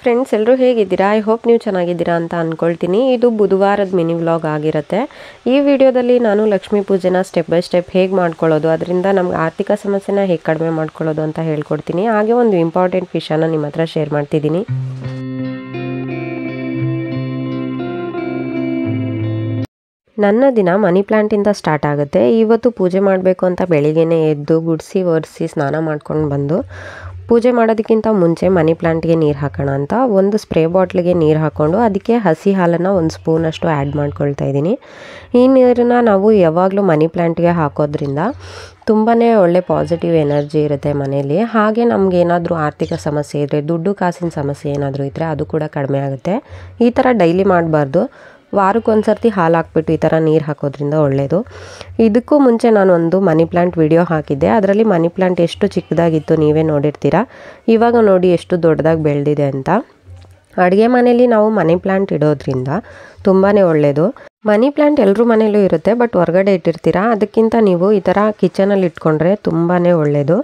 Friends ಎಲ್ಲರೂ ಹೇಗಿದ್ದೀರಾ? I hope ನೀವು ಚೆನ್ನಾಗಿದ್ದೀರಾ ಅಂತ ಅಂದ್ಕೊಳ್ತೀನಿ. ಇದು ಬುಧವಾರದ ಮಿನಿ ವ್ಲಾಗ್ ಆಗಿರುತ್ತೆ. ಈ ವಿಡಿಯೋದಲ್ಲಿ ನಾನು ಲಕ್ಷ್ಮೀ ಪೂಜೆನ ಸ್ಟೆಪ್ ಬೈ ಸ್ಟೆಪ್ ಹೇಗೆ ಮಾಡ್ಕೊಳ್ಳೋದು, ಅದರಿಂದ ನಮ್ಗೆ ಆರ್ಥಿಕ ಸಮಸ್ಯೆನ ಹೇಗೆ ಕಡಿಮೆ ಮಾಡ್ಕೊಳ್ಳೋದು ಅಂತ ಹೇಳ್ಕೊಡ್ತೀನಿ. ಹಾಗೆ ಒಂದು ಇಂಪಾರ್ಟೆಂಟ್ ವಿಷಯನ ನಿಮ್ಮ ಹತ್ರ ಶೇರ್ ಮಾಡ್ತಿದ್ದೀನಿ. ನನ್ನ ದಿನ ಮನಿ ಪ್ಲ್ಯಾಂಟಿಂದ ಸ್ಟಾರ್ಟ್ ಆಗುತ್ತೆ. ಇವತ್ತು ಪೂಜೆ ಮಾಡಬೇಕು ಅಂತ ಬೆಳಿಗ್ಗೆನೇ ಎದ್ದು ಗುಡಿಸಿ ಒರೆಸಿ ಸ್ನಾನ ಮಾಡ್ಕೊಂಡು ಬಂದು ಪೂಜೆ ಮಾಡೋದಕ್ಕಿಂತ ಮುಂಚೆ ಮನಿ ಪ್ಲ್ಯಾಂಟ್ಗೆ ನೀರು ಹಾಕೋಣ ಅಂತ ಒಂದು ಸ್ಪ್ರೇ ಬಾಟ್ಲಿಗೆ ನೀರು ಹಾಕ್ಕೊಂಡು ಅದಕ್ಕೆ ಹಸಿ ಹಾಲನ್ನು ಒಂದು ಸ್ಪೂನಷ್ಟು ಆ್ಯಡ್ ಮಾಡ್ಕೊಳ್ತಾ ಇದ್ದೀನಿ. ಈ ನೀರನ್ನು ನಾವು ಯಾವಾಗಲೂ ಮನಿ ಪ್ಲ್ಯಾಂಟ್ಗೆ ಹಾಕೋದ್ರಿಂದ ತುಂಬಾ ಒಳ್ಳೆ ಪಾಸಿಟಿವ್ ಎನರ್ಜಿ ಇರುತ್ತೆ ಮನೆಯಲ್ಲಿ. ಹಾಗೆ ನಮಗೇನಾದರೂ ಆರ್ಥಿಕ ಸಮಸ್ಯೆ ಇದ್ದರೆ, ದುಡ್ಡು ಕಾಸಿನ ಸಮಸ್ಯೆ ಏನಾದರೂ ಇದ್ದರೆ ಅದು ಕೂಡ ಕಡಿಮೆ ಆಗುತ್ತೆ. ಈ ಥರ ಡೈಲಿ ಮಾಡಬಾರ್ದು. ವಾರಕ್ಕೊಂದ್ಸರ್ತಿ ಹಾಲು ಹಾಕ್ಬಿಟ್ಟು ಈ ಥರ ನೀರು ಹಾಕೋದ್ರಿಂದ ಒಳ್ಳೆಯದು. ಇದಕ್ಕೂ ಮುಂಚೆ ನಾನು ಒಂದು ಮನಿ ಪ್ಲ್ಯಾಂಟ್ ವಿಡಿಯೋ ಹಾಕಿದ್ದೆ. ಅದರಲ್ಲಿ ಮನಿ ಪ್ಲ್ಯಾಂಟ್ ಎಷ್ಟು ಚಿಕ್ಕದಾಗಿತ್ತು ನೀವೇ ನೋಡಿರ್ತೀರ. ಇವಾಗ ನೋಡಿ ಎಷ್ಟು ದೊಡ್ಡದಾಗಿ ಬೆಳೆದಿದೆ ಅಂತ. ಅಡುಗೆ ಮನೆಯಲ್ಲಿ ನಾವು ಮನಿ ಪ್ಲ್ಯಾಂಟ್ ಇಡೋದ್ರಿಂದ ತುಂಬಾ ಒಳ್ಳೆಯದು. ಮನಿ ಪ್ಲ್ಯಾಂಟ್ ಎಲ್ಲರೂ ಮನೇಲೂ ಇರುತ್ತೆ, ಬಟ್ ಹೊರಗಡೆ ಇಟ್ಟಿರ್ತೀರ. ಅದಕ್ಕಿಂತ ನೀವು ಈ ಥರ ಕಿಚನಲ್ಲಿ ಇಟ್ಕೊಂಡ್ರೆ ತುಂಬಾ ಒಳ್ಳೆಯದು.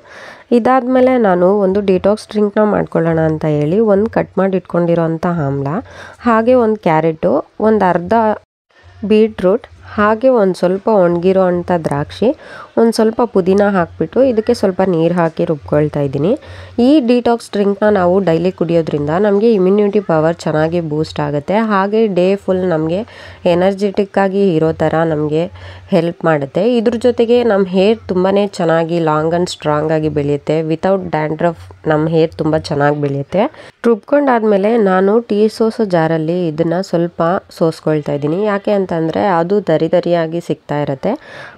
ಇದಾದಮೇಲೆ ನಾನು ಒಂದು ಡಿಟಾಕ್ಸ್ ಡ್ರಿಂಕ್ನ ಮಾಡ್ಕೊಳ್ಳೋಣ ಅಂತ ಹೇಳಿ ಒಂದು ಕಟ್ ಮಾಡಿ ಇಟ್ಕೊಂಡಿರೋಂಥ ಆಮ್ಲ, ಹಾಗೆ ಒಂದು ಕ್ಯಾರೆಟು, ಒಂದು ಅರ್ಧ ಬೀಟ್ರೂಟ್, ಹಾಗೆ ಒಂದು ಸ್ವಲ್ಪ ಒಣಗಿರೋ ಅಂಥ ದ್ರಾಕ್ಷಿ, ಒಂದು ಸ್ವಲ್ಪ ಪುದೀನ ಹಾಕಿಬಿಟ್ಟು ಇದಕ್ಕೆ ಸ್ವಲ್ಪ ನೀರು ಹಾಕಿ ರುಬ್ಕೊಳ್ತಾ ಇದ್ದೀನಿ. ಈ ಡಿಟಾಕ್ಸ್ ಡ್ರಿಂಕ್ನ ನಾವು ಡೈಲಿ ಕುಡಿಯೋದ್ರಿಂದ ನಮಗೆ ಇಮ್ಯುನಿಟಿ ಪವರ್ ಚೆನ್ನಾಗಿ ಬೂಸ್ಟ್ ಆಗುತ್ತೆ. ಹಾಗೆ ಡೇ ಫುಲ್ ನಮಗೆ ಎನರ್ಜೆಟಿಕ್ಕಾಗಿ ಇರೋ ಥರ ನಮಗೆ ಹೆಲ್ಪ್ ಮಾಡುತ್ತೆ. ಇದ್ರ ಜೊತೆಗೆ ನಮ್ಮ ಹೇರ್ ತುಂಬಾ ಚೆನ್ನಾಗಿ ಲಾಂಗ್ ಆ್ಯಂಡ್ ಸ್ಟ್ರಾಂಗ್ ಆಗಿ ಬೆಳೆಯುತ್ತೆ. ವಿತೌಟ್ ಡ್ಯಾಂಡ್ರಫ್ ನಮ್ಮ ಹೇರ್ ತುಂಬ ಚೆನ್ನಾಗಿ ಬೆಳೆಯುತ್ತೆ. ರುಬ್ಕೊಂಡಾದ್ಮೇಲೆ ನಾನು ಟೀ ಸೋಸೋ ಜಾರಲ್ಲಿ ಇದನ್ನು ಸ್ವಲ್ಪ ಸೋಸ್ಕೊಳ್ತಾ ಇದ್ದೀನಿ. ಯಾಕೆ ಅಂತಂದರೆ ಅದು ದರಿಯಾಗಿ ಸಿಗ್ತಾ ಇರುತ್ತೆ.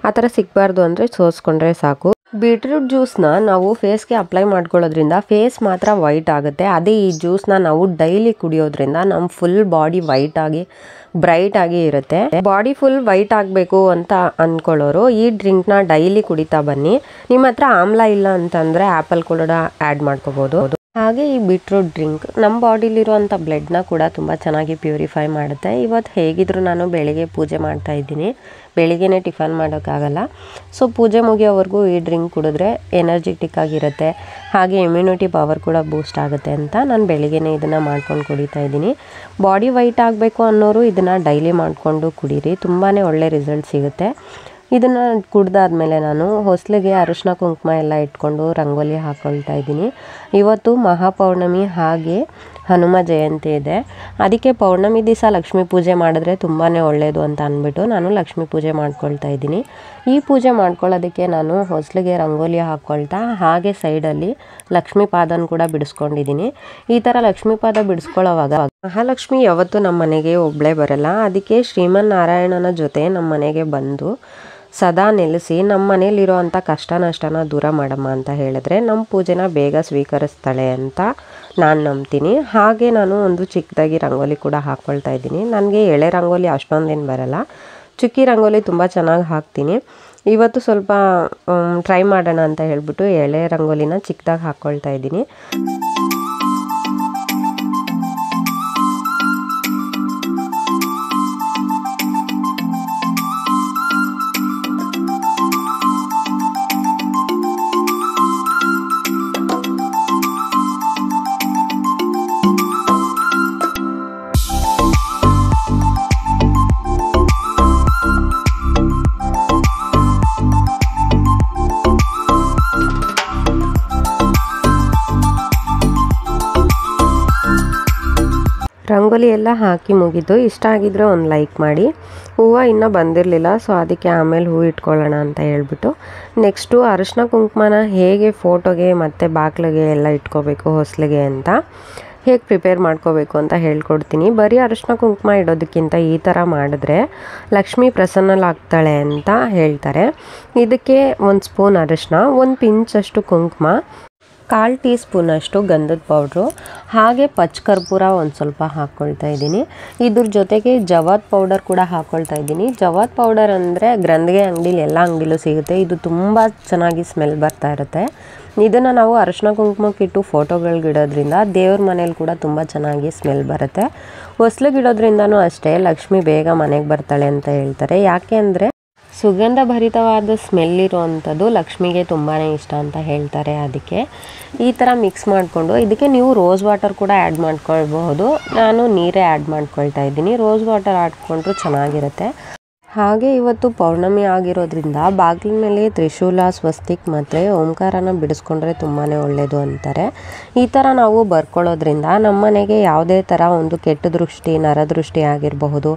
ಆ ಥರ ಸಿಗಬಾರ್ದು ಅಂದರೆ ಸೋಸ್ಕೊಂಡ್ರೆ ಸಾಕು. ಬೀಟ್ರೂಟ್ ಜ್ಯೂಸ್ನ ನಾವು ಫೇಸ್ಗೆ ಅಪ್ಲೈ ಮಾಡ್ಕೊಳ್ಳೋದ್ರಿಂದ ಫೇಸ್ ಮಾತ್ರ ವೈಟ್ ಆಗುತ್ತೆ. ಅದೇ ಈ ಜ್ಯೂಸ್ನ ನಾವು ಡೈಲಿ ಕುಡಿಯೋದ್ರಿಂದ ನಮ್ಮ ಫುಲ್ ಬಾಡಿ ವೈಟ್ ಆಗಿ ಬ್ರೈಟ್ ಆಗಿ ಇರುತ್ತೆ. ಬಾಡಿ ಫುಲ್ ವೈಟ್ ಆಗಬೇಕು ಅಂತ ಅಂದ್ಕೊಳ್ಳೋರು ಈ ಡ್ರಿಂಕ್ನ ಡೈಲಿ ಕುಡಿತಾ ಬನ್ನಿ. ನಿಮ್ಮ ಹತ್ರ ಆಮ್ಲ ಇಲ್ಲ ಅಂತಂದರೆ ಆ್ಯಪಲ್ ಕೂಡ ಆ್ಯಡ್ ಮಾಡ್ಕೋಬೋದು. ಹಾಗೆ ಈ ಬೀಟ್ರೂಟ್ ಡ್ರಿಂಕ್ ನಮ್ಮ ಬಾಡಿಲಿರುವಂಥ ಬ್ಲಡ್ನ ಕೂಡ ತುಂಬ ಚೆನ್ನಾಗಿ ಪ್ಯೂರಿಫೈ ಮಾಡುತ್ತೆ. ಇವತ್ತು ಹೇಗಿದ್ರು ನಾನು ಬೆಳಿಗ್ಗೆ ಪೂಜೆ ಮಾಡ್ತಾ ಇದ್ದೀನಿ. ಬೆಳಿಗ್ಗೆನೇ ಟಿಫನ್ ಮಾಡೋಕ್ಕಾಗಲ್ಲ. ಸೊ ಪೂಜೆ ಮುಗಿಯೋವರೆಗೂ ಈ ಡ್ರಿಂಕ್ ಕುಡಿದ್ರೆ ಎನರ್ಜೆಟಿಕ್ ಆಗಿರುತ್ತೆ. ಹಾಗೆ ಇಮ್ಯುನಿಟಿ ಪವರ್ ಕೂಡ ಬೂಸ್ಟ್ ಆಗುತ್ತೆ ಅಂತ ನಾನು ಬೆಳಿಗ್ಗೆನೇ ಇದನ್ನು ಮಾಡ್ಕೊಂಡು ಕುಡಿತಾ ಇದ್ದೀನಿ. ಬಾಡಿ ವೈಟ್ ಆಗಬೇಕು ಅನ್ನೋರು ಇದನ್ನು ಡೈಲಿ ಮಾಡಿಕೊಂಡು ಕುಡೀರಿ. ತುಂಬಾ ಒಳ್ಳೆ ರಿಸಲ್ಟ್ ಸಿಗುತ್ತೆ. ಇದನ್ನು ಕುಡ್ದಾದ್ಮೇಲೆ ನಾನು ಹೊಸ್ಲಿಗೆ ಅರಿಶಿನ ಕುಂಕುಮ ಎಲ್ಲ ಇಟ್ಕೊಂಡು ರಂಗೋಲಿ ಹಾಕ್ಕೊಳ್ತಾ ಇದ್ದೀನಿ. ಇವತ್ತು ಮಹಾಪೌರ್ಣಮಿ ಹಾಗೆ ಹನುಮ ಜಯಂತಿ ಇದೆ. ಅದಕ್ಕೆ ಪೌರ್ಣಮಿ ದಿವಸ ಲಕ್ಷ್ಮೀ ಪೂಜೆ ಮಾಡಿದ್ರೆ ತುಂಬಾ ಒಳ್ಳೆಯದು ಅಂತ ಅಂದ್ಬಿಟ್ಟು ನಾನು ಲಕ್ಷ್ಮೀ ಪೂಜೆ ಮಾಡ್ಕೊಳ್ತಾ ಇದ್ದೀನಿ. ಈ ಪೂಜೆ ಮಾಡ್ಕೊಳ್ಳೋದಕ್ಕೆ ನಾನು ಹೊಸ್ಲಿಗೆ ರಂಗೋಲಿ ಹಾಕ್ಕೊಳ್ತಾ ಹಾಗೆ ಸೈಡಲ್ಲಿ ಲಕ್ಷ್ಮೀ ಪಾದನ ಕೂಡ ಬಿಡಿಸ್ಕೊಂಡಿದ್ದೀನಿ. ಈ ಥರ ಲಕ್ಷ್ಮೀ ಪಾದ ಬಿಡಿಸ್ಕೊಳ್ಳೋವಾಗ ಮಹಾಲಕ್ಷ್ಮಿ ಯಾವತ್ತೂ ನಮ್ಮ ಮನೆಗೆ ಒಬ್ಬಳೇ ಬರಲ್ಲ. ಅದಕ್ಕೆ ಶ್ರೀಮನ್ನಾರಾಯಣನ ಜೊತೆ ನಮ್ಮ ಮನೆಗೆ ಬಂದು ಸದಾ ನೆಲೆಸಿ ನಮ್ಮ ಮನೇಲಿರೋ ಅಂಥ ಕಷ್ಟ ನಷ್ಟನ ದೂರ ಮಾಡಮ್ಮ ಅಂತ ಹೇಳಿದ್ರೆ ನಮ್ಮ ಪೂಜೆನ ಬೇಗ ಸ್ವೀಕರಿಸ್ತಾಳೆ ಅಂತ ನಾನು ನಂಬ್ತೀನಿ. ಹಾಗೆ ನಾನು ಒಂದು ಚಿಕ್ಕದಾಗಿ ರಂಗೋಲಿ ಕೂಡ ಹಾಕ್ಕೊಳ್ತಾ ಇದ್ದೀನಿ. ನನಗೆ ಎಳೆ ರಂಗೋಲಿ ಅಷ್ಟೊಂದೇನು ಬರಲ್ಲ. ಚುಕ್ಕಿ ರಂಗೋಲಿ ತುಂಬ ಚೆನ್ನಾಗಿ ಹಾಕ್ತೀನಿ. ಇವತ್ತು ಸ್ವಲ್ಪ ಟ್ರೈ ಮಾಡೋಣ ಅಂತ ಹೇಳ್ಬಿಟ್ಟು ಎಳೆ ರಂಗೋಲಿನ ಚಿಕ್ಕದಾಗಿ ಹಾಕ್ಕೊಳ್ತಾ ಇದ್ದೀನಿ. ರಂಗೋಲಿ ಎಲ್ಲ ಹಾಕಿ ಮುಗಿದು. ಇಷ್ಟ ಆಗಿದ್ರೆ ಒಂದು ಲೈಕ್ ಮಾಡಿ. ಹೂವು ಇನ್ನೂ ಬಂದಿರಲಿಲ್ಲ, ಸೊ ಅದಕ್ಕೆ ಆಮೇಲೆ ಹೂವು ಇಟ್ಕೊಳ್ಳೋಣ ಅಂತ ಹೇಳ್ಬಿಟ್ಟು ನೆಕ್ಸ್ಟು ಅರಿಶಿನ ಕುಂಕುಮನ ಹೇಗೆ ಫೋಟೋಗೆ ಮತ್ತು ಬಾಗಿಲಿಗೆ ಎಲ್ಲ ಇಟ್ಕೋಬೇಕು ಹೊಸ್ಲಿಗೆ ಅಂತ ಹೇಗೆ ಪ್ರಿಪೇರ್ ಮಾಡ್ಕೋಬೇಕು ಅಂತ ಹೇಳ್ಕೊಡ್ತೀನಿ. ಬರೀ ಅರಿಶಿನ ಕುಂಕುಮ ಇಡೋದಕ್ಕಿಂತ ಈ ಥರ ಮಾಡಿದ್ರೆ ಲಕ್ಷ್ಮಿ ಪ್ರಸನ್ನಲಾಗ್ತಾಳೆ ಅಂತ ಹೇಳ್ತಾರೆ. ಇದಕ್ಕೆ ಒಂದು ಸ್ಪೂನ್ ಅರಿಶಿನ, ಒಂದು ಪಿಂಚಷ್ಟು ಕುಂಕುಮ, 1/4 ಟೀ ಸ್ಪೂನಷ್ಟು ಗಂಧದ ಪೌಡ್ರು, ಹಾಗೆ ಪಚ್ಚ ಕರ್ಪೂರ ಒಂದು ಸ್ವಲ್ಪ ಹಾಕ್ಕೊಳ್ತಾ ಇದ್ದೀನಿ. ಇದ್ರ ಜೊತೆಗೆ ಜವಾದ್ ಪೌಡರ್ ಕೂಡ ಹಾಕ್ಕೊಳ್ತಾ ಇದ್ದೀನಿ. ಜವಾದ್ ಪೌಡರ್ ಅಂದರೆ ಗ್ರಂಥಿಗೆ ಅಂಗಡಿಲಿ ಎಲ್ಲ ಅಂಗಡಿಲೂ ಸಿಗುತ್ತೆ. ಇದು ತುಂಬ ಚೆನ್ನಾಗಿ ಸ್ಮೆಲ್ ಬರ್ತಾ ಇರುತ್ತೆ. ಇದನ್ನು ನಾವು ಅರಿಶಿನ ಕುಂಕುಮಕ್ಕಿಟ್ಟು ಫೋಟೋಗಳಿಗಿಡೋದ್ರಿಂದ ದೇವ್ರ ಮನೇಲಿ ಕೂಡ ತುಂಬ ಚೆನ್ನಾಗಿ ಸ್ಮೆಲ್ ಬರುತ್ತೆ. ಹೊಸ್ಲಿಗಿಡೋದ್ರಿಂದನೂ ಅಷ್ಟೇ ಲಕ್ಷ್ಮಿ ಬೇಗ ಮನೆಗೆ ಬರ್ತಾಳೆ ಅಂತ ಹೇಳ್ತಾರೆ. ಯಾಕೆ ಅಂದರೆ ಸುಗಂಧ ಭರಿತವಾದ ಸ್ಮೆಲ್ ಇರುವಂಥದ್ದು ಲಕ್ಷ್ಮಿಗೆ ತುಂಬಾ ಇಷ್ಟ ಅಂತ ಹೇಳ್ತಾರೆ. ಅದಕ್ಕೆ ಈ ಥರ ಮಿಕ್ಸ್ ಮಾಡಿಕೊಂಡು ಇದಕ್ಕೆ ನೀವು ರೋಸ್ ವಾಟರ್ ಕೂಡ ಆ್ಯಡ್ ಮಾಡ್ಕೊಳ್ಬಹುದು. ನಾನು ನೀರೇ ಆ್ಯಡ್ ಮಾಡ್ಕೊಳ್ತಾ ಇದ್ದೀನಿ. ರೋಸ್ ವಾಟರ್ ಹಾಕ್ಕೊಂಡ್ರೂ ಚೆನ್ನಾಗಿರುತ್ತೆ. ಹಾಗೆ ಇವತ್ತು ಪೌರ್ಣಮಿ ಆಗಿರೋದ್ರಿಂದ ಬಾಗಿಲ ಮೇಲೆ ತ್ರಿಶೂಲ, ಸ್ವಸ್ತಿಕ್ ಮತ್ತು ಓಂಕಾರನ ಬಿಡಿಸ್ಕೊಂಡ್ರೆ ತುಂಬಾ ಒಳ್ಳೆಯದು ಅಂತಾರೆ. ಈ ಥರ ನಾವು ಬರ್ಕೊಳ್ಳೋದ್ರಿಂದ ನಮ್ಮ ಮನೆಗೆ ಯಾವುದೇ ಥರ ಒಂದು ಕೆಟ್ಟ ದೃಷ್ಟಿ, ನರದೃಷ್ಟಿ ಆಗಿರಬಹುದು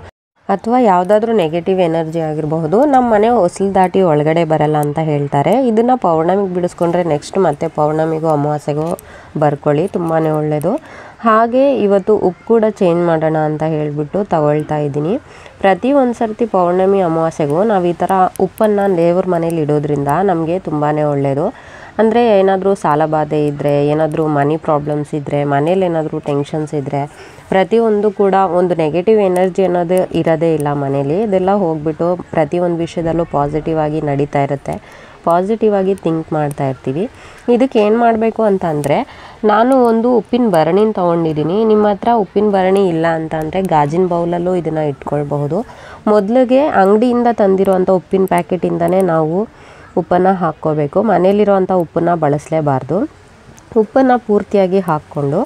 ಅಥವಾ ಯಾವುದಾದ್ರೂ ನೆಗೆಟಿವ್ ಎನರ್ಜಿ ಆಗಿರಬಹುದು ನಮ್ಮ ಮನೆ ಹೊಸಲು ದಾಟಿ ಒಳಗಡೆ ಬರಲ್ಲ ಅಂತ ಹೇಳ್ತಾರೆ. ಇದನ್ನು ಪೌರ್ಣಮಿಗೆ ಬಿಡಿಸ್ಕೊಂಡ್ರೆ ನೆಕ್ಸ್ಟ್ ಮತ್ತೆ ಪೌರ್ಣಮಿಗೂ ಅಮಾವಾಸ್ಯೆಗೂ ಬರ್ಕೊಳ್ಳಿ, ತುಂಬಾ ಒಳ್ಳೆಯದು. ಹಾಗೆ ಇವತ್ತು ಉಪ್ಪು ಕೂಡ ಚೇಂಜ್ ಮಾಡೋಣ ಅಂತ ಹೇಳಿಬಿಟ್ಟು ತಗೊಳ್ತಾ ಇದ್ದೀನಿ. ಪ್ರತಿ ಒಂದು ಸರ್ತಿ ಪೌರ್ಣಮಿ ಅಮಾವಾಸ್ಯೆಗೂ ನಾವು ಈ ಥರ ಉಪ್ಪನ್ನು ದೇವ್ರ ಮನೇಲಿ ಇಡೋದ್ರಿಂದ ನಮಗೆ ತುಂಬಾ ಒಳ್ಳೆಯದು. ಅಂದರೆ ಏನಾದರೂ ಸಾಲಬಾಧೆ ಇದ್ದರೆ, ಏನಾದರೂ ಮನಿ ಪ್ರಾಬ್ಲಮ್ಸ್ ಇದ್ದರೆ, ಮನೇಲಿ ಏನಾದರೂ ಟೆನ್ಷನ್ಸ್ ಇದ್ದರೆ, ಪ್ರತಿಯೊಂದು ಕೂಡ ಒಂದು ನೆಗೆಟಿವ್ ಎನರ್ಜಿ ಅನ್ನೋದು ಇರೋದೇ ಇಲ್ಲ ಮನೇಲಿ. ಇದೆಲ್ಲ ಹೋಗ್ಬಿಟ್ಟು ಪ್ರತಿಯೊಂದು ವಿಷಯದಲ್ಲೂ ಪಾಸಿಟಿವ್ ಆಗಿ ನಡೀತಾ ಇರುತ್ತೆ, ಪಾಸಿಟಿವ್ ಆಗಿ ಥಿಂಕ್ ಮಾಡ್ತಾ ಇರ್ತೀವಿ. ಇದಕ್ಕೆ ಏನು ಮಾಡಬೇಕು ಅಂತಂದರೆ, ನಾನು ಒಂದು ಉಪ್ಪಿನ ಭರಣಿನ ತೊಗೊಂಡಿದ್ದೀನಿ. ನಿಮ್ಮ ಹತ್ರ ಉಪ್ಪಿನ ಭರಣಿ ಇಲ್ಲ ಅಂತ ಅಂದರೆ ಗಾಜಿನ ಬೌಲಲ್ಲೂ ಇದನ್ನು ಇಟ್ಕೊಳ್ಬಹುದು. ಮೊದಲಿಗೆ ಅಂಗಡಿಯಿಂದ ತಂದಿರುವಂಥ ಉಪ್ಪಿನ ಪ್ಯಾಕೆಟಿಂದನೇ ನಾವು ಉಪ್ಪನ್ನು ಹಾಕ್ಕೋಬೇಕು. ಮನೇಲಿರುವಂಥ ಉಪ್ಪನ್ನು ಬಳಸಲೇಬಾರ್ದು. ಉಪ್ಪನ್ನು ಪೂರ್ತಿಯಾಗಿ ಹಾಕ್ಕೊಂಡು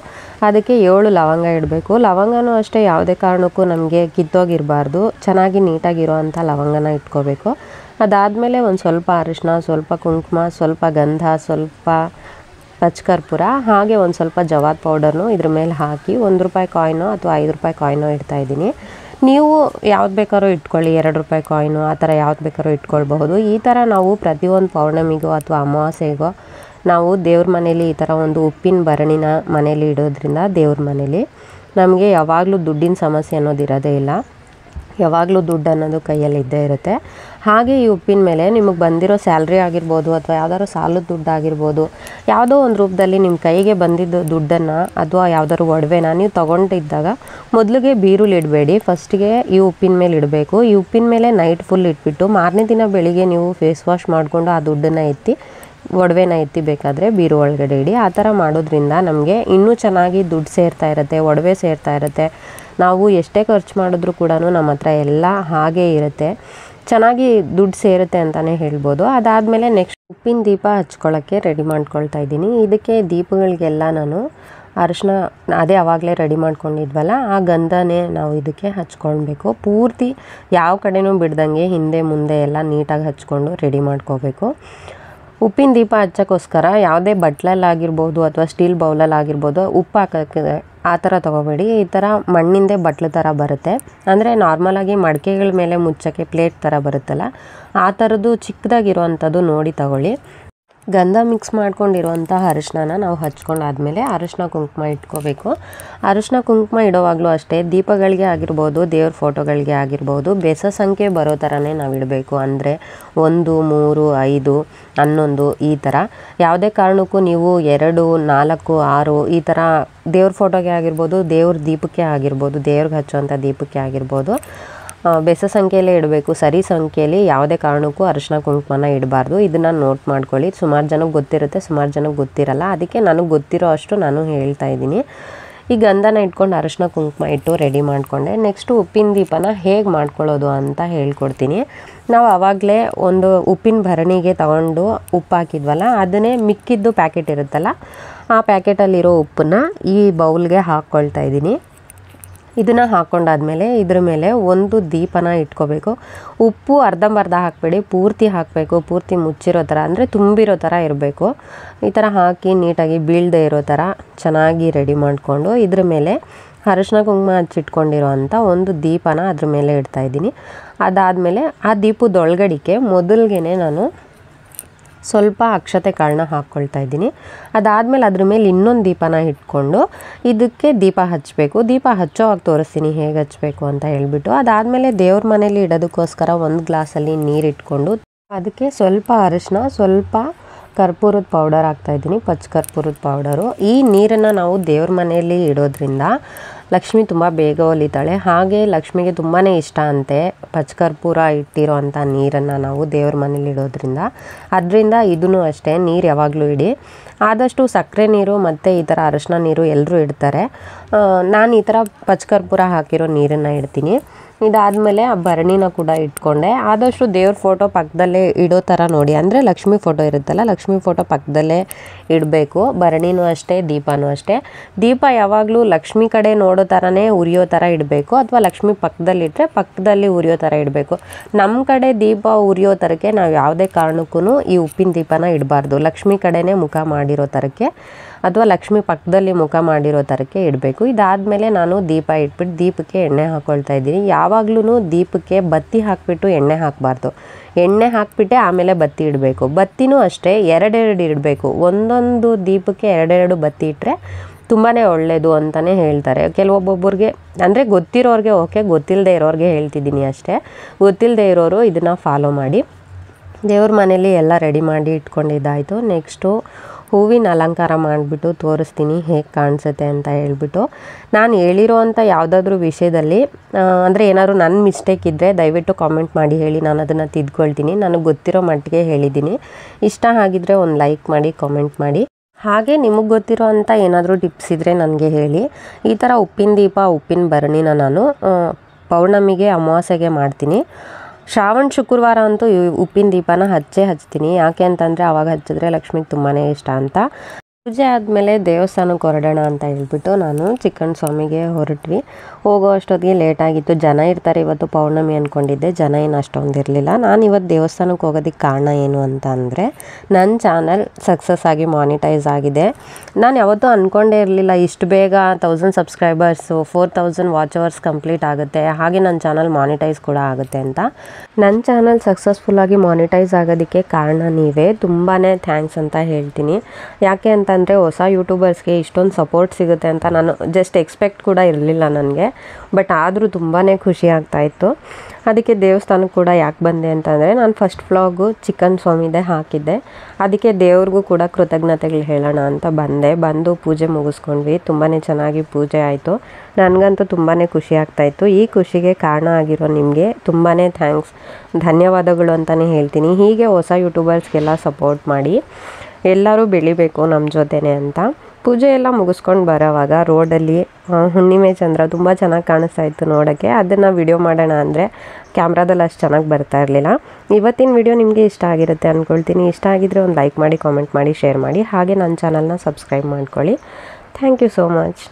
ಅದಕ್ಕೆ 7 ಲವಂಗ ಇಡಬೇಕು. ಲವಂಗನೂ ಅಷ್ಟೇ ಯಾವುದೇ ಕಾರಣಕ್ಕೂ ನಮಗೆ ಕಿತ್ತೋಗಿರಬಾರ್ದು, ಚೆನ್ನಾಗಿ ನೀಟಾಗಿರೋವಂಥ ಲವಂಗನ ಇಟ್ಕೋಬೇಕು. ಅದಾದಮೇಲೆ ಒಂದು ಸ್ವಲ್ಪ ಅರಿಶಿನ, ಸ್ವಲ್ಪ ಕುಂಕುಮ, ಸ್ವಲ್ಪ ಗಂಧ, ಸ್ವಲ್ಪ ಪಚ್ಚಕರ್ಪೂರ, ಹಾಗೆ ಒಂದು ಸ್ವಲ್ಪ ಜವಾದ್ ಪೌಡರ್ನು ಇದ್ರ ಮೇಲೆ ಹಾಕಿ ₹1 ಕಾಯಿನೋ ಅಥವಾ ₹5 ಕಾಯಿನೋ ಇಡ್ತಾಯಿದ್ದೀನಿ. ನೀವು ಯಾವ್ದು ಬೇಕಾದ್ರೂ ಇಟ್ಕೊಳ್ಳಿ, ₹2 ಕಾಯಿನು ಆ ಥರ ಯಾವ್ದು ಬೇಕಾದ್ರೂ ಇಟ್ಕೊಳ್ಬಹುದು. ಈ ಥರ ನಾವು ಪ್ರತಿಯೊಂದು ಪೌರ್ಣಮಿಗೋ ಅಥವಾ ಅಮಾವಾಸ್ಯೆಗೋ ನಾವು ದೇವ್ರ ಮನೇಲಿ ಈ ಥರ ಒಂದು ಉಪ್ಪಿನ ಭರಣಿನ ಮನೇಲಿ ಇಡೋದ್ರಿಂದ ದೇವ್ರ ಮನೇಲಿ ನಮಗೆ ಯಾವಾಗಲೂ ದುಡ್ಡಿನ ಸಮಸ್ಯೆ ಅನ್ನೋದು ಇರೋದೇ ಇಲ್ಲ. ಯಾವಾಗಲೂ ದುಡ್ಡು ಅನ್ನೋದು ಕೈಯಲ್ಲಿ ಇದ್ದೇ ಇರುತ್ತೆ. ಹಾಗೆ ಈ ಉಪ್ಪಿನ ಮೇಲೆ ನಿಮಗೆ ಬಂದಿರೋ ಸ್ಯಾಲ್ರಿ ಆಗಿರ್ಬೋದು ಅಥವಾ ಯಾವ್ದಾದ್ರು ಸಾಲದ ದುಡ್ಡು ಆಗಿರ್ಬೋದು, ಯಾವುದೋ ಒಂದು ರೂಪದಲ್ಲಿ ನಿಮ್ಮ ಕೈಗೆ ಬಂದಿದ್ದು ದುಡ್ಡನ್ನು ಅಥವಾ ಯಾವ್ದಾದ್ರು ಒಡವೆನ ನೀವು ತೊಗೊಂಡಿದ್ದಾಗ ಮೊದಲಿಗೆ ಬೀರುಲಿ ಇಡಬೇಡಿ, ಫಸ್ಟಿಗೆ ಈ ಉಪ್ಪಿನ ಮೇಲೆ ಇಡಬೇಕು. ಈ ಉಪ್ಪಿನ ಮೇಲೆ ನೈಟ್ ಫುಲ್ ಇಟ್ಬಿಟ್ಟು ಮಾರನೇ ದಿನ ಬೆಳಿಗ್ಗೆ ನೀವು ಫೇಸ್ ವಾಶ್ ಮಾಡಿಕೊಂಡು ಆ ದುಡ್ಡನ್ನು ಎತ್ತಿ, ಒಡವೆನ ಎತ್ತಿ ಬೇಕಾದರೆ ಬೀರು ಒಳಗಡೆ ಇಡಿ. ಆ ಥರ ಮಾಡೋದ್ರಿಂದ ನಮಗೆ ಇನ್ನೂ ಚೆನ್ನಾಗಿ ದುಡ್ಡು ಸೇರ್ತಾ ಇರುತ್ತೆ, ಒಡವೆ ಸೇರ್ತಾ ಇರುತ್ತೆ. ನಾವು ಎಷ್ಟೇ ಖರ್ಚು ಮಾಡಿದ್ರೂ ಕೂಡ ನಮ್ಮ ಹತ್ರ ಎಲ್ಲ ಹಾಗೇ ಇರುತ್ತೆ, ಚೆನ್ನಾಗಿ ದುಡ್ಡು ಸೇರುತ್ತೆ ಅಂತಲೇ ಹೇಳ್ಬೋದು. ಅದಾದಮೇಲೆ ನೆಕ್ಸ್ಟ್ ಉಪ್ಪಿನ ದೀಪ ಹಚ್ಕೊಳ್ಳೋಕ್ಕೆ ರೆಡಿ ಮಾಡ್ಕೊಳ್ತಾ ಇದ್ದೀನಿ. ಇದಕ್ಕೆ ದೀಪಗಳಿಗೆಲ್ಲ ನಾನು ಅರಿಶಿನ ಅದೇ ಆವಾಗಲೇ ರೆಡಿ ಮಾಡ್ಕೊಂಡಿದ್ವಲ್ಲ ಆ ಗಂಧನೇ ನಾವು ಇದಕ್ಕೆ ಹಚ್ಕೊಳ್ಬೇಕು. ಪೂರ್ತಿ ಯಾವ ಕಡೆನೂ ಬಿಡ್ದಂಗೆ ಹಿಂದೆ ಮುಂದೆ ಎಲ್ಲ ನೀಟಾಗಿ ಹಚ್ಕೊಂಡು ರೆಡಿ ಮಾಡ್ಕೋಬೇಕು. ಉಪ್ಪಿನ ದೀಪ ಹಚ್ಚೋಕ್ಕೋಸ್ಕರ ಯಾವುದೇ ಬಟ್ಲಲ್ಲಾಗಿರ್ಬೋದು ಅಥವಾ ಸ್ಟೀಲ್ ಬೌಲಲ್ಲಾಗಿರ್ಬೋದು ಉಪ್ಪು ಹಾಕೋಕ್ಕೆ ಆ ಥರ ತೊಗೋಬೇಡಿ. ಈ ಥರ ಮಣ್ಣಿಂದೇ ಬಟ್ಲು ಥರ ಬರುತ್ತೆ, ಅಂದರೆ ನಾರ್ಮಲಾಗಿ ಮಡಿಕೆಗಳ ಮೇಲೆ ಮುಚ್ಚೋಕ್ಕೆ ಪ್ಲೇಟ್ ಥರ ಬರುತ್ತಲ್ಲ ಆ ಥರದ್ದು ಚಿಕ್ಕದಾಗಿರುವಂಥದ್ದು ನೋಡಿ ತಗೊಳ್ಳಿ. ಗಂಧ ಮಿಕ್ಸ್ ಮಾಡ್ಕೊಂಡಿರುವಂಥ ಅರಿಶಿನ ನಾವು ಹಚ್ಕೊಂಡಾದ್ಮೇಲೆ ಅರಿಶಿನ ಕುಂಕುಮ ಇಟ್ಕೋಬೇಕು. ಅರಿಶಿನ ಕುಂಕುಮ ಇಡೋವಾಗಲೂ ಅಷ್ಟೇ ದೀಪಗಳಿಗೆ ಆಗಿರ್ಬೋದು, ದೇವ್ರ ಫೋಟೋಗಳಿಗೆ ಆಗಿರ್ಬೋದು ಬೆಸ ಸಂಖ್ಯೆ ಬರೋ ಥರನೇ ನಾವು ಇಡಬೇಕು. ಅಂದರೆ 1, 3, 5, 11 ಈ ಥರ. ಯಾವುದೇ ಕಾರಣಕ್ಕೂ ನೀವು 2, 4, 6 ಈ ಥರ ದೇವ್ರ ಫೋಟೋಗೆ ಆಗಿರ್ಬೋದು, ದೇವ್ರ ದೀಪಕ್ಕೆ ಆಗಿರ್ಬೋದು, ದೇವ್ರಿಗೆ ಹಚ್ಚುವಂಥ ದೀಪಕ್ಕೆ ಆಗಿರ್ಬೋದು ಬೆಸ ಸಂಖ್ಯೆಯಲ್ಲೇ ಇಡಬೇಕು. ಸರಿ ಸಂಖ್ಯೆಯಲ್ಲಿ ಯಾವುದೇ ಕಾರಣಕ್ಕೂ ಅರಿಶಿನ ಕುಂಕುಮನ ಇಡಬಾರ್ದು. ಇದನ್ನು ನೋಟ್ ಮಾಡ್ಕೊಳ್ಳಿ. ಸುಮಾರು ಜನಕ್ಕೆ ಗೊತ್ತಿರುತ್ತೆ, ಸುಮಾರು ಜನಕ್ಕೆ ಗೊತ್ತಿರಲ್ಲ. ಅದಕ್ಕೆ ನನಗೆ ಗೊತ್ತಿರೋ ಅಷ್ಟು ನಾನು ಹೇಳ್ತಾ ಇದ್ದೀನಿ. ಈ ಗಂಧನ ಇಟ್ಕೊಂಡು ಅರಿಶಿನ ಕುಂಕುಮ ಇಟ್ಟು ರೆಡಿ ಮಾಡಿಕೊಂಡೆ. ನೆಕ್ಸ್ಟು ಉಪ್ಪಿನ ದೀಪನ ಹೇಗೆ ಮಾಡ್ಕೊಳ್ಳೋದು ಅಂತ ಹೇಳ್ಕೊಡ್ತೀನಿ. ನಾವು ಆವಾಗಲೇ ಒಂದು ಉಪ್ಪಿನ ಭರಣಿಗೆ ತಗೊಂಡು ಉಪ್ಪು ಹಾಕಿದ್ವಲ್ಲ ಅದನ್ನೇ ಮಿಕ್ಕಿದ್ದು ಪ್ಯಾಕೆಟ್ ಇರುತ್ತಲ್ಲ ಆ ಪ್ಯಾಕೆಟಲ್ಲಿರೋ ಉಪ್ಪನ್ನ ಈ ಬೌಲ್ಗೆ ಹಾಕ್ಕೊಳ್ತಾ ಇದ್ದೀನಿ. ಇದನ್ನು ಹಾಕ್ಕೊಂಡಾದ್ಮೇಲೆ ಇದ್ರ ಮೇಲೆ ಒಂದು ದೀಪನ ಇಟ್ಕೋಬೇಕು. ಉಪ್ಪು ಅರ್ಧಂಬರ್ಧ ಹಾಕಬೇಡಿ, ಪೂರ್ತಿ ಹಾಕಬೇಕು. ಪೂರ್ತಿ ಮುಚ್ಚಿರೋ ಥರ ಅಂದರೆ ತುಂಬಿರೋ ಥರ ಇರಬೇಕು. ಈ ಥರ ಹಾಕಿ ನೀಟಾಗಿ ಬೀಳದೆ ಇರೋ ಥರ ಚೆನ್ನಾಗಿ ರೆಡಿ ಮಾಡಿಕೊಂಡು ಇದ್ರ ಮೇಲೆ ಅರಿಶಿನ ಕುಂಕುಮ ಹಚ್ಚಿಟ್ಕೊಂಡಿರೋ ಅಂಥ ಒಂದು ದೀಪನ ಅದ್ರ ಮೇಲೆ ಇಡ್ತಾಯಿದ್ದೀನಿ. ಅದಾದಮೇಲೆ ಆ ದೀಪದೊಳಗಡಿಕೆ ಮೊದಲಿಗೆ ನಾನು ಸ್ವಲ್ಪ ಅಕ್ಷತೆ ಕಾಳನ್ನ ಹಾಕ್ಕೊಳ್ತಾ ಇದ್ದೀನಿ. ಅದಾದಮೇಲೆ ಅದ್ರ ಮೇಲೆ ಇನ್ನೊಂದು ದೀಪನ ಇಟ್ಕೊಂಡು ಇದಕ್ಕೆ ದೀಪ ಹಚ್ಚಬೇಕು. ದೀಪ ಹಚ್ಚೋವಾಗ ತೋರಿಸ್ತೀನಿ ಹೇಗೆ ಹಚ್ಚಬೇಕು ಅಂತ ಹೇಳ್ಬಿಟ್ಟು. ಅದಾದಮೇಲೆ ದೇವ್ರ ಮನೇಲಿ ಇಡೋದಕ್ಕೋಸ್ಕರ ಒಂದು ಗ್ಲಾಸಲ್ಲಿ ನೀರು ಇಟ್ಕೊಂಡು ಅದಕ್ಕೆ ಸ್ವಲ್ಪ ಅರಿಶಿನ, ಸ್ವಲ್ಪ ಕರ್ಪೂರದ ಪೌಡರ್ ಹಾಕ್ತಾಯಿದ್ದೀನಿ, ಪಚ್ಚಕರ್ಪೂರದ ಪೌಡರು. ಈ ನೀರನ್ನು ನಾವು ದೇವ್ರ ಮನೆಯಲ್ಲಿ ಇಡೋದ್ರಿಂದ ಲಕ್ಷ್ಮಿ ತುಂಬ ಬೇಗ ಒಲಿತಾಳೆ. ಹಾಗೆ ಲಕ್ಷ್ಮಿಗೆ ತುಂಬಾ ಇಷ್ಟ ಅಂತೆ ಪಚ್ಚಕರ್ಪೂರ ಇಟ್ಟಿರೋ ಅಂಥ ನೀರನ್ನು ನಾವು ದೇವ್ರ ಮನೇಲಿ ಇಡೋದ್ರಿಂದ. ಅದರಿಂದ ಇದೂ ಅಷ್ಟೇ ನೀರು ಯಾವಾಗಲೂ ಇಡಿ. ಆದಷ್ಟು ಸಕ್ಕರೆ ನೀರು ಮತ್ತು ಈ ಥರ ಅರಶಿನ ನೀರು ಎಲ್ಲರೂ ಇಡ್ತಾರೆ. ನಾನು ಈ ಥರ ಪಚ್ಕರ್ಪೂರ ಹಾಕಿರೋ ನೀರನ್ನು ಇಡ್ತೀನಿ. ಇದಾದಮೇಲೆ ಆ ಭರಣಿನ ಕೂಡ ಇಟ್ಕೊಂಡೆ. ಆದಷ್ಟು ದೇವ್ರ ಫೋಟೋ ಪಕ್ಕದಲ್ಲೇ ಇಡೋ ಥರ ನೋಡಿ, ಅಂದರೆ ಲಕ್ಷ್ಮೀ ಫೋಟೋ ಇರುತ್ತಲ್ಲ, ಲಕ್ಷ್ಮೀ ಫೋಟೋ ಪಕ್ಕದಲ್ಲೇ ಇಡಬೇಕು. ಭರಣಿನೂ ಅಷ್ಟೇ, ದೀಪನೂ ಅಷ್ಟೇ. ದೀಪ ಯಾವಾಗಲೂ ಲಕ್ಷ್ಮಿ ಕಡೆ ನೋಡೋ ಥರನೇ ಉರಿಯೋ ಥರ ಇಡಬೇಕು, ಅಥವಾ ಲಕ್ಷ್ಮಿ ಪಕ್ಕದಲ್ಲಿಟ್ಟರೆ ಪಕ್ಕದಲ್ಲಿ ಉರಿಯೋ ಥರ ಇಡಬೇಕು. ನಮ್ಮ ಕಡೆ ದೀಪ ಉರಿಯೋ ಥರಕ್ಕೆ ನಾವು ಯಾವುದೇ ಕಾರಣಕ್ಕೂ ಈ ಉಪ್ಪಿನ ದೀಪನ ಇಡಬಾರ್ದು. ಲಕ್ಷ್ಮಿ ಕಡೆನೇ ಮುಖ ಮಾಡಿರೋ ಥರಕ್ಕೆ ಅಥವಾ ಲಕ್ಷ್ಮಿ ಪಕ್ಕದಲ್ಲಿ ಮುಖ ಮಾಡಿರೋ ಥರಕ್ಕೆ ಇಡಬೇಕು. ಇದಾದಮೇಲೆ ನಾನು ದೀಪ ಇಟ್ಬಿಟ್ಟು ದೀಪಕ್ಕೆ ಎಣ್ಣೆ ಹಾಕ್ಕೊಳ್ತಾ ಇದ್ದೀನಿ. ಯಾವಾಗ್ಲೂ ದೀಪಕ್ಕೆ ಬತ್ತಿ ಹಾಕಿಬಿಟ್ಟು ಎಣ್ಣೆ ಹಾಕಬಾರ್ದು. ಎಣ್ಣೆ ಹಾಕಿಬಿಟ್ಟೆ ಆಮೇಲೆ ಬತ್ತಿ ಇಡಬೇಕು. ಬತ್ತಿನೂ ಅಷ್ಟೇ ಎರಡೆರಡು ಇಡಬೇಕು. ಒಂದೊಂದು ದೀಪಕ್ಕೆ ಎರಡೆರಡು ಬತ್ತಿ ಇಟ್ಟರೆ ತುಂಬಾ ಒಳ್ಳೆಯದು ಅಂತಲೇ ಹೇಳ್ತಾರೆ. ಕೆಲವೊಬ್ಬೊಬ್ಬರಿಗೆ ಅಂದರೆ ಗೊತ್ತಿರೋರಿಗೆ ಓಕೆ, ಗೊತ್ತಿಲ್ಲದೆ ಇರೋರಿಗೆ ಹೇಳ್ತಿದ್ದೀನಿ ಅಷ್ಟೇ. ಗೊತ್ತಿಲ್ಲದೆ ಇರೋರು ಇದನ್ನು ಫಾಲೋ ಮಾಡಿ. ದೇವ್ರ ಮನೇಲಿ ಎಲ್ಲ ರೆಡಿ ಮಾಡಿ ಇಟ್ಕೊಂಡಿದ್ದಾಯಿತು. ನೆಕ್ಸ್ಟು ಹೂವಿನ ಅಲಂಕಾರ ಮಾಡಿಬಿಟ್ಟು ತೋರಿಸ್ತೀನಿ ಹೇಗೆ ಕಾಣಿಸುತ್ತೆ ಅಂತ ಹೇಳ್ಬಿಟ್ಟು. ನಾನು ಹೇಳಿರೋ ಅಂಥ ಯಾವುದಾದ್ರೂ ವಿಷಯದಲ್ಲಿ ಅಂದರೆ ಏನಾದ್ರು ನನ್ನ ಮಿಸ್ಟೇಕ್ ಇದ್ದರೆ ದಯವಿಟ್ಟು ಕಾಮೆಂಟ್ ಮಾಡಿ ಹೇಳಿ, ನಾನು ಅದನ್ನು ತಿದ್ಕೊಳ್ತೀನಿ. ನನಗೆ ಗೊತ್ತಿರೋ ಮಟ್ಟಿಗೆ ಹೇಳಿದ್ದೀನಿ. ಇಷ್ಟ ಆಗಿದ್ದರೆ ಒಂದು ಲೈಕ್ ಮಾಡಿ, ಕಾಮೆಂಟ್ ಮಾಡಿ. ಹಾಗೆ ನಿಮಗೆ ಗೊತ್ತಿರೋ ಅಂಥ ಏನಾದರೂ ಟಿಪ್ಸ್ ಇದ್ದರೆ ನನಗೆ ಹೇಳಿ. ಈ ಥರ ಉಪ್ಪಿನ ದೀಪ, ಉಪ್ಪಿನ ಭರಣಿನ ನಾನು ಪೌರ್ಣಮಿಗೆ, ಅಮಾವಾಸ್ಯೆಗೆ ಮಾಡ್ತೀನಿ. ಶ್ರಾವಣ ಶುಕ್ರವಾರ ಅಂತೂ ಉಪ್ಪಿನ ದೀಪನ ಹಚ್ತೀನಿ. ಯಾಕೆ ಅಂತಂದರೆ ಆವಾಗ ಹಚ್ಚಿದ್ರೆ ಲಕ್ಷ್ಮಿಗೆ ತುಂಬಾ ಇಷ್ಟ ಅಂತ. ಪೂಜೆ ಆದಮೇಲೆ ದೇವಸ್ಥಾನಕ್ಕೆ ಹೊರಡೋಣ ಅಂತ ಹೇಳ್ಬಿಟ್ಟು ನಾನು ಚಿಕ್ಕಣ್ಣ ಸ್ವಾಮಿಗೆ ಹೊರಟ್ವಿ. ಹೋಗೋ ಅಷ್ಟೊತ್ತಿಗೆ ಲೇಟಾಗಿತ್ತು. ಜನ ಇರ್ತಾರೆ, ಇವತ್ತು ಪೌರ್ಣಮಿ ಅಂದ್ಕೊಂಡಿದ್ದೆ, ಜನ ಏನು ಅಷ್ಟೊಂದು ಇರಲಿಲ್ಲ. ನಾನು ಇವತ್ತು ದೇವಸ್ಥಾನಕ್ಕೆ ಹೋಗೋದಕ್ಕೆ ಕಾರಣ ಏನು ಅಂತ ಅಂದರೆ, ನನ್ನ ಚಾನಲ್ ಸಕ್ಸಸ್ ಆಗಿ ಮಾನಿಟೈಸ್ ಆಗಿದೆ. ನಾನು ಯಾವತ್ತೂ ಅಂದ್ಕೊಂಡೇ ಇರಲಿಲ್ಲ ಇಷ್ಟು ಬೇಗ 1000 ಸಬ್ಸ್ಕ್ರೈಬರ್ಸು, 4000 ವಾಚ್ ಅವರ್ಸ್ ಕಂಪ್ಲೀಟ್ ಆಗುತ್ತೆ, ಹಾಗೆ ನನ್ನ ಚಾನಲ್ ಮಾನಿಟೈಸ್ ಕೂಡ ಆಗುತ್ತೆ ಅಂತ. ನನ್ನ ಚಾನಲ್ ಸಕ್ಸಸ್ಫುಲ್ಲಾಗಿ ಮಾನಿಟೈಸ್ ಆಗೋದಕ್ಕೆ ಕಾರಣ ನೀವೇ. ತುಂಬಾ ಥ್ಯಾಂಕ್ಸ್ ಅಂತ ಹೇಳ್ತೀನಿ. ಯಾಕೆ ಅಂತ ಅಂದರೆ ಹೊಸ ಯೂಟ್ಯೂಬರ್ಸ್ಗೆ ಇಷ್ಟೊಂದು ಸಪೋರ್ಟ್ ಸಿಗುತ್ತೆ ಅಂತ ನಾನು ಜಸ್ಟ್ ಎಕ್ಸ್ಪೆಕ್ಟ್ ಕೂಡ ಇರಲಿಲ್ಲ ನನಗೆ. ಬಟ್ ಆದರೂ ತುಂಬಾ ಖುಷಿ ಆಗ್ತಾಯಿತ್ತು. ಅದಕ್ಕೆ ದೇವಸ್ಥಾನಕ್ಕೆ ಕೂಡ ಯಾಕೆ ಬಂದೆ ಅಂತಂದರೆ, ನಾನು ಫಸ್ಟ್ ವ್ಲಾಗು ಚಿಕ್ಕಣ್ಣ ಸ್ವಾಮಿದೇ ಹಾಕಿದ್ದೆ. ಅದಕ್ಕೆ ದೇವ್ರಿಗೂ ಕೂಡ ಕೃತಜ್ಞತೆಗಳು ಹೇಳೋಣ ಅಂತ ಬಂದು ಪೂಜೆ ಮುಗಿಸ್ಕೊಂಡ್ವಿ. ತುಂಬಾ ಚೆನ್ನಾಗಿ ಪೂಜೆ ಆಯಿತು. ನನಗಂತೂ ತುಂಬಾ ಖುಷಿ ಆಗ್ತಾಯಿತ್ತು. ಈ ಖುಷಿಗೆ ಕಾರಣ ಆಗಿರೋ ನಿಮಗೆ ತುಂಬಾ ಥ್ಯಾಂಕ್ಸ್, ಧನ್ಯವಾದಗಳು ಅಂತಲೇ ಹೇಳ್ತೀನಿ. ಹೀಗೆ ಹೊಸ ಯೂಟ್ಯೂಬರ್ಸ್ಗೆಲ್ಲ ಸಪೋರ್ಟ್ ಮಾಡಿ, ಎಲ್ಲರೂ ಬೆಳಿಬೇಕು ನಮ್ಮ ಜೊತೆನೇ ಅಂತ. ಪೂಜೆ ಎಲ್ಲ ಮುಗಿಸ್ಕೊಂಡು ಬರೋವಾಗ ರೋಡಲ್ಲಿ ಹುಣ್ಣಿಮೆ ಚಂದ್ರ ತುಂಬ ಚೆನ್ನಾಗಿ ಕಾಣಿಸ್ತಾ ಇತ್ತು ನೋಡೋಕ್ಕೆ. ಅದನ್ನು ವಿಡಿಯೋ ಮಾಡೋಣ ಅಂದರೆ ಕ್ಯಾಮ್ರಾದಲ್ಲಿ ಅಷ್ಟು ಚೆನ್ನಾಗಿ ಬರ್ತಾ ಇರಲಿಲ್ಲ. ಇವತ್ತಿನ ವಿಡಿಯೋ ನಿಮಗೆ ಇಷ್ಟ ಆಗಿರುತ್ತೆ ಅಂದ್ಕೊಳ್ತೀನಿ. ಇಷ್ಟ ಆಗಿದ್ದರೆ ಒಂದು ಲೈಕ್ ಮಾಡಿ, ಕಾಮೆಂಟ್ ಮಾಡಿ, ಶೇರ್ ಮಾಡಿ. ಹಾಗೆ ನನ್ನ ಚಾನಲ್ನ ಸಬ್ಸ್ಕ್ರೈಬ್ ಮಾಡ್ಕೊಳ್ಳಿ. Thank you so much.